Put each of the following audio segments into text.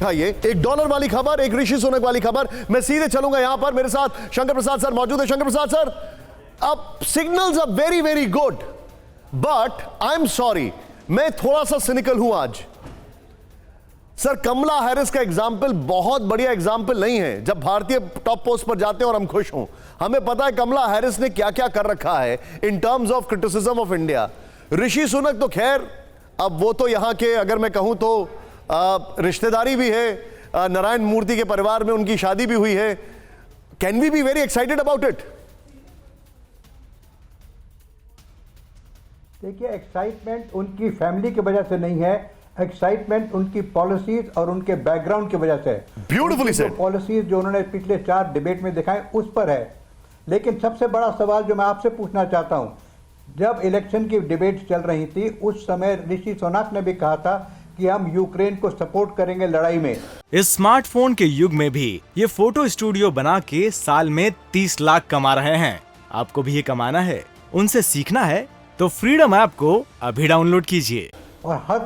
ये $1 वाली खबर, एक ऋषि सुनक वाली खबर। मैं सीधे चलूंगा यहां पर, मेरे साथ शंकर प्रसाद सर मौजूद है। शंकर प्रसाद सर, अब signals are very very good, but I am sorry, मैं थोड़ा सा सिनिकल हूं आज। सर, कमला हैरिस का एग्जाम्पल बहुत बढ़िया एग्जाम्पल नहीं है। जब भारतीय टॉप पोस्ट पर जाते हैं और हम खुश हों, हमें पता है कमला हैरिस ने क्या क्या कर रखा है in terms of criticism of India. Rishi Sunak तो खैर, अब वो तो यहां के, अगर मैं कहूं तो रिश्तेदारी भी है, नारायण मूर्ति के परिवार में उनकी शादी भी हुई है। Can we be very excited about it? देखिए, एक्साइटमेंट उनकी फैमिली की वजह से नहीं है, एक्साइटमेंट उनकी पॉलिसीज और उनके बैकग्राउंड की वजह से है। Beautifully said. पॉलिसीज जो उन्होंने पिछले 4 डिबेट में दिखाए उस पर है। लेकिन सबसे बड़ा सवाल जो मैं आपसे पूछना चाहता हूं, जब इलेक्शन की डिबेट चल रही थी उस समय ऋषि सुनक ने भी कहा था कि हम यूक्रेन को सपोर्ट करेंगे लड़ाई में। इस स्मार्टफोन के युग में भी ये फोटो स्टूडियो बना के साल में 30 लाख कमा रहे हैं। आपको भी ये कमाना है, उनसे सीखना है तो फ्रीडम ऐप को अभी डाउनलोड कीजिए। और हर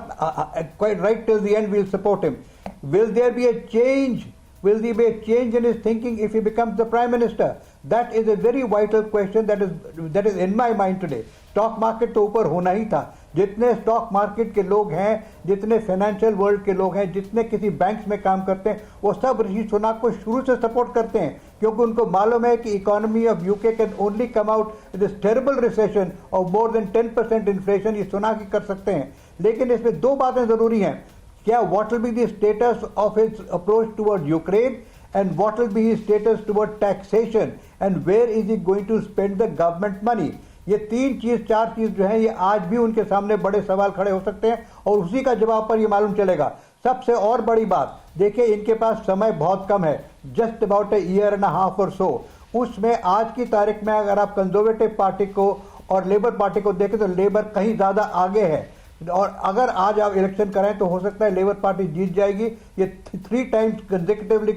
quite right till the end we'll support him. Will there be a change? Will there be a change in his thinking if he becomes the prime minister? That is a very vital question that is in my mind today. Stock market तो ऊपर होना ही था। जितने stock market के लोग हैं, जितने financial world के लोग हैं, जितने किसी बैंक्स में काम करते हैं, वो सब ऋषि सुनक को शुरू से सपोर्ट करते हैं, क्योंकि उनको मालूम है कि economy of UK can only come out this terrible recession of more than 10% inflation. ये सुनक ही कर सकते हैं। लेकिन इसमें 2 बातें जरूरी हैं। क्या what will be the status of his approach toward Ukraine, and what will be his status toward taxation, and where is he going to spend the government money. ये 4 चीज जो है, ये आज भी उनके सामने बड़े सवाल खड़े हो सकते हैं और उसी का जवाब पर ये मालूम चलेगा। सबसे और बड़ी बात, देखिए इनके पास समय बहुत कम है, just about a year and a half or so। उसमें आज की तारीख में अगर आप कंजर्वेटिव पार्टी को और लेबर पार्टी को देखें तो लेबर कहीं ज्यादा आगे है, और अगर आज आप इलेक्शन करें तो हो सकता है लेबर पार्टी जीत जाएगी। ये 3 टाइम्स कंसेक्यूटिवली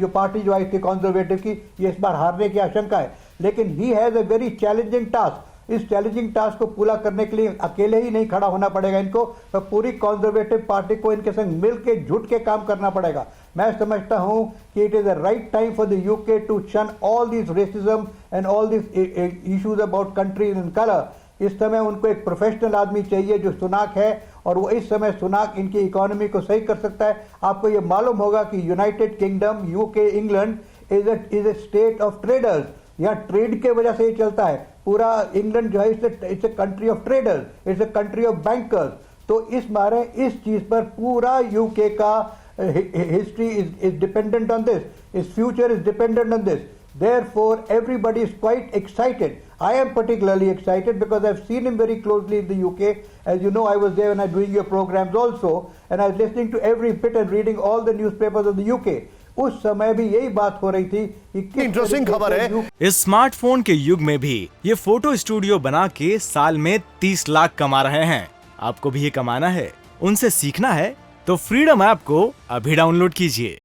जो पार्टी जो आई थी कंजर्वेटिव की, ये इस बार हारने की आशंका है। लेकिन he has a very challenging task. इस चैलेंजिंग टास्क को पूरा करने के लिए अकेले ही नहीं खड़ा होना पड़ेगा इनको, तो पूरी कंजर्वेटिव पार्टी को इनके संग मिल के जुट के काम करना पड़ेगा। मैं समझता हूं कि it is a right time for the UK to shun all this racism and all this issues about countries in colour. इस समय उनको एक प्रोफेशनल आदमी चाहिए जो सुनक है, और वो इस समय सुनक इनकी इकोनॉमी को सही कर सकता है। आपको ये मालूम होगा कि United kingdom, UK, England is a state of traders. यहाँ ट्रेड के वजह से ये चलता है। पूरा इंग्लैंड जो है it's a country of traders, it's a country of bankers. तो इस मारे इस चीज पर पूरा यूके का history is dependent on this, its future is dependent on this. Therefore, everybody is quite excited. I am particularly excited because I've seen him very closely in the UK. As you know, I was there when I was doing your programs also, and I was listening to every bit and reading all the newspapers of the UK. उस समय भी यही बात हो रही थी कि interesting खबर है। इस स्मार्टफोन के युग में भी ये फोटो स्टूडियो बना के साल में 30 लाख कमा रहे हैं। आपको भी ये कमाना है, उनसे सीखना है तो फ्रीडम ऐप को अभी डाउनलोड कीजिए।